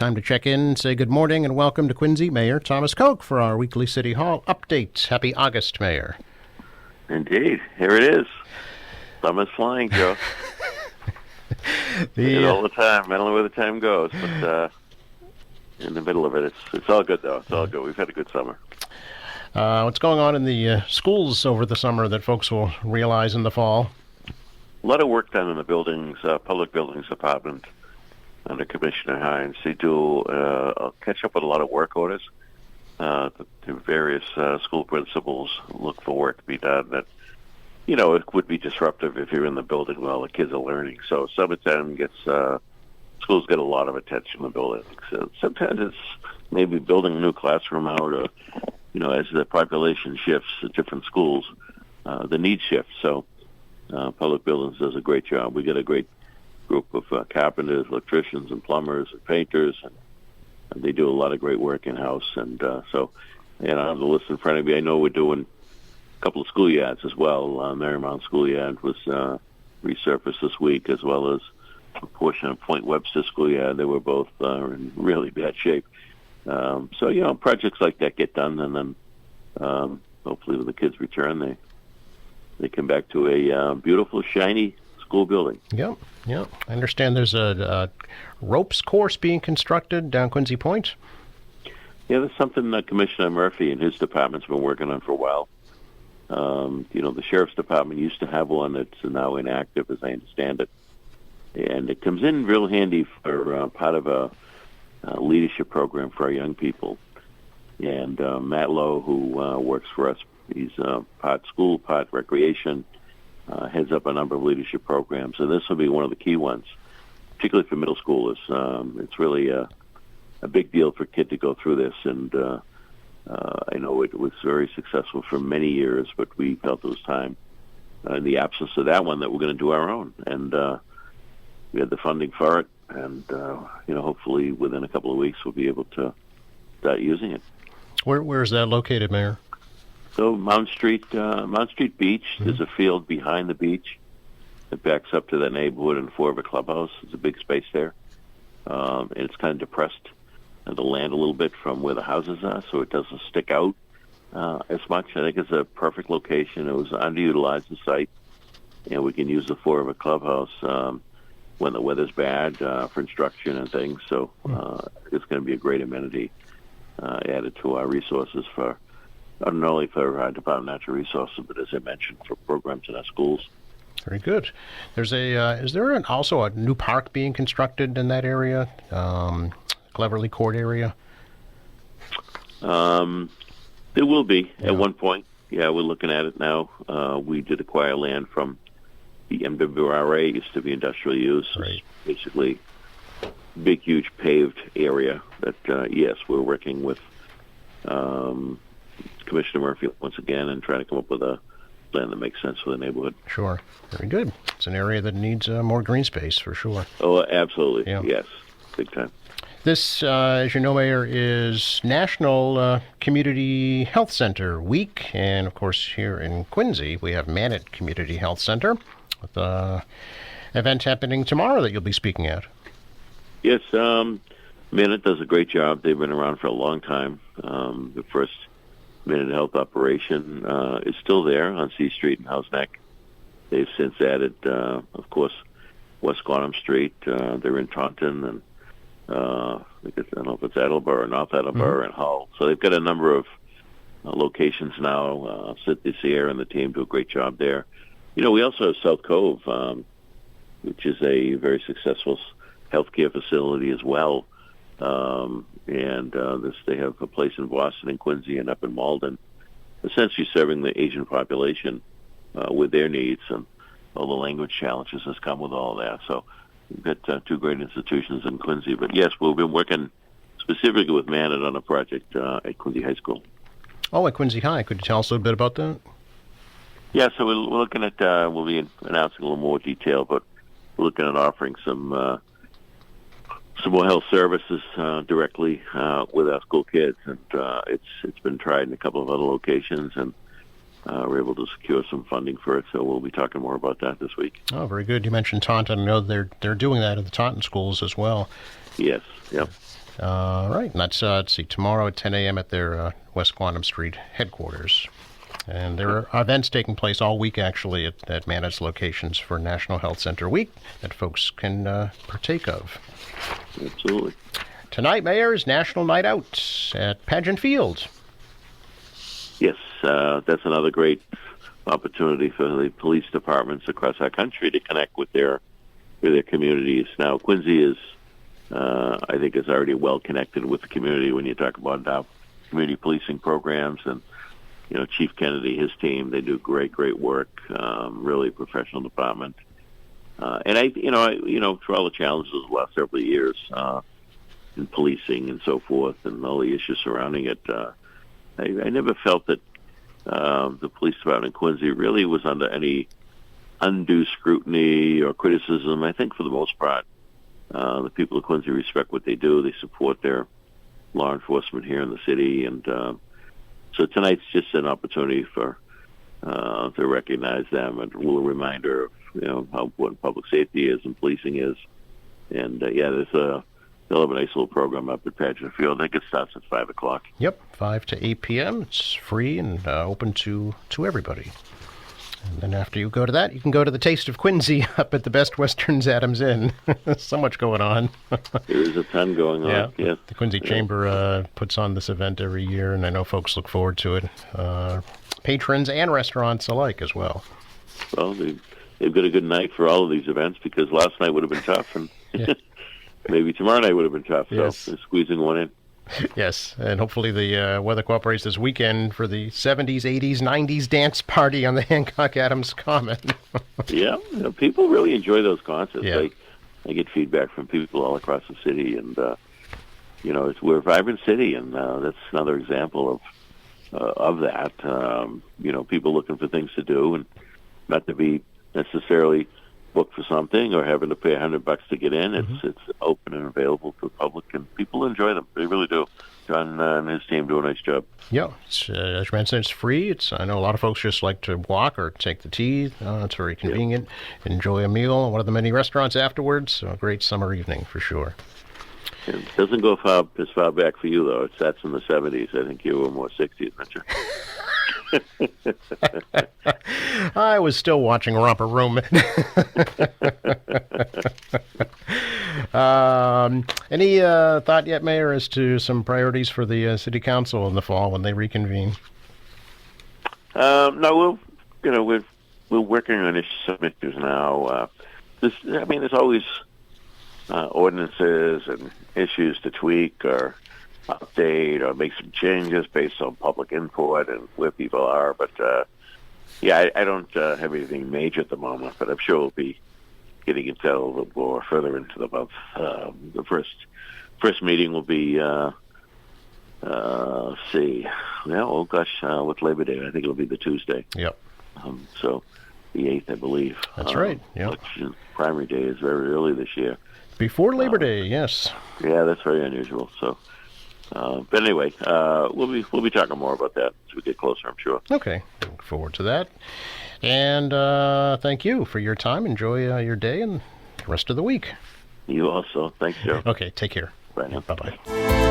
time to check in, say good morning, and welcome to Quincy Mayor Thomas Koch for our weekly City Hall update. Happy August, Mayor. Indeed. Here it is. Summer's flying, Joe. All the time. I don't know where the time goes, but in the middle of it, it's all good, though. It's all good. We've had a good summer. What's going on in the schools over the summer that folks will realize in the fall? A lot of work done in the buildings, public buildings department under Commissioner Hines. They do catch up with a lot of work orders. The various school principals look for work to be done that, it would be disruptive if you're in the building while the kids are learning. So summertime schools get a lot of attention in the building. So sometimes it's maybe building a new classroom out or, as the population shifts at different schools, the needs shift. So public buildings does a great job. We get a great group of carpenters, electricians, and plumbers, and painters, and they do a lot of great work in-house. And so, I have the list in front of me. I know we're doing a couple of schoolyards as well. Marymount Schoolyard was resurfaced this week, as well as a portion of Point Webster Schoolyard. They were both in really bad shape. So, projects like that get done, and then hopefully when the kids return, they come back to a beautiful, shiny school building. Yep. I understand there's a ropes course being constructed down Quincy Point. Yeah, that's something that Commissioner Murphy and his department's been working on for a while. The Sheriff's Department used to have one that's now inactive, as I understand it. And it comes in real handy for part of a leadership program for our young people. And Matt Lowe, who works for us, he's part school, part recreation, heads up a number of leadership programs. And this will be one of the key ones, particularly for middle schoolers. It's really a big deal for a kid to go through this. And I know it was very successful for many years, but we felt it was time, in the absence of that one, that we're going to do our own. And we had the funding for it. And, hopefully within a couple of weeks, we'll be able to using it. Where is that located, Mayor? So Mount Street Beach. Mm-hmm. There's a field behind the beach that backs up to that neighborhood and Forever Clubhouse. There's a big space there, and it's kind of depressed the land a little bit from where the houses are, so it doesn't stick out as much. I think it's a perfect location. It was underutilized the site, and we can use the Forever Clubhouse when the weather's bad for instruction and things. So it's going to be a great amenity added to our resources for not only for our Department of Natural Resources, but as I mentioned, for programs in our schools. Very good. There's is there also a new park being constructed in that area, Cleverly Court area? There will be at one point. Yeah, we're looking at it now. We did acquire land from the MWRA, used to be industrial use. Right. Basically, big, huge paved area that, yes, we're working with Commissioner Murphy once again and trying to come up with a plan that makes sense for the neighborhood. Sure. Very good. It's an area that needs more green space for sure. Oh, absolutely. Yeah. Yes. Big time. This, as you know, Mayor, is National Community Health Center Week. And, of course, here in Quincy, we have Manet Community Health Center with an event happening tomorrow that you'll be speaking at. Yes. Manet does a great job. They've been around for a long time. The first Manet Health operation is still there on C Street in House Neck. They've since added, of course, West Glenham Street. They're in Taunton, and I don't know if it's Attleboro or North Attleboro and Hull. So they've got a number of locations now. Cynthia Sierra and the team do a great job there. We also have South Cove, which is a very successful healthcare facility as well. They have a place in Boston and Quincy and up in Malden, essentially serving the Asian population with their needs and all the language challenges that's come with all that. So we've got two great institutions in Quincy. But yes, we've been working specifically with Manet on a project at Quincy High School. Oh, at Quincy High. Could you tell us a little bit about that? Yeah, so we're looking at, we'll be announcing a little more detail, but we're looking at offering some more health services directly with our school kids, and it's been tried in a couple of other locations, and we're able to secure some funding for it. So we'll be talking more about that this week. Oh, very good. You mentioned Taunton. I know they're doing that at the Taunton schools as well. Yes. Yep. All right, and that's, let's see, tomorrow at 10 a.m. at their West Quantum Street headquarters. And there are events taking place all week, actually, at Manet's locations for National Health Center Week that folks can partake of. Absolutely. Tonight, Mayor, is National Night Out at Pageant Field. Yes, that's another great opportunity for the police departments across our country to connect with their communities. Now, Quincy is, I think, is already well connected with the community when you talk about community policing programs. And Chief Kennedy, his team, they do great work. Really professional department. And through all the challenges of the last several years in policing and so forth, and all the issues surrounding it, I never felt that the police department in Quincy really was under any undue scrutiny or criticism. I think for the most part, the people of Quincy respect what they do. They support their law enforcement here in the city, and so tonight's just an opportunity for to recognize them and a little reminder of how important public safety is and policing is. And they'll have a nice little program up at Pageant Field. I think it starts at 5 o'clock. Yep, 5 to 8 p.m. It's free and open to everybody. And then after you go to that, you can go to the Taste of Quincy up at the Best Western's Adams Inn. So much going on. There is a ton going on. Yeah. The Quincy Chamber puts on this event every year, and I know folks look forward to it. Patrons and restaurants alike as well. Well, they've got a good night for all of these events, because last night would have been tough, and maybe tomorrow night would have been tough. Yes. So they're squeezing one in. Yes, and hopefully the weather cooperates this weekend for the 70s, 80s, 90s dance party on the Hancock Adams Common. Yeah, people really enjoy those concerts. Yeah. I get feedback from people all across the city, and we're a vibrant city, and that's another example of that. People looking for things to do, and not to be necessarily booked for something or having to pay $100 to get in. It's open and available to the public, and people enjoy them. They really do. John and his team do a nice job. Yeah, as you mentioned, it's free. I know a lot of folks just like to walk or take the T. It's very convenient. Yep. Enjoy a meal at one of the many restaurants afterwards. So a great summer evening for sure. It doesn't go as far back for you, though. It starts in the 70s. I think you were more 60s, aren't you? I was still watching Romper Room. Any thought yet, Mayor, as to some priorities for the City Council in the fall when they reconvene? No, we're working on some issues now. There's always ordinances and issues to tweak or update or make some changes based on public input and where people are. But I don't have anything major at the moment, but I'm sure we'll be getting into a little more further into the month. The first meeting will be, let's see, what's Labor Day? I think it'll be the Tuesday. Yep. So the 8th, I believe. That's right. Yeah. Election primary day is very early this year. Before Labor Day, yes. Yeah, that's very unusual. So, but anyway, we'll be talking more about that as we get closer, I'm sure. Okay, look forward to that. And thank you for your time. Enjoy your day and the rest of the week. You also. Thanks, Joe. Okay, take care. Bye now. Bye-bye.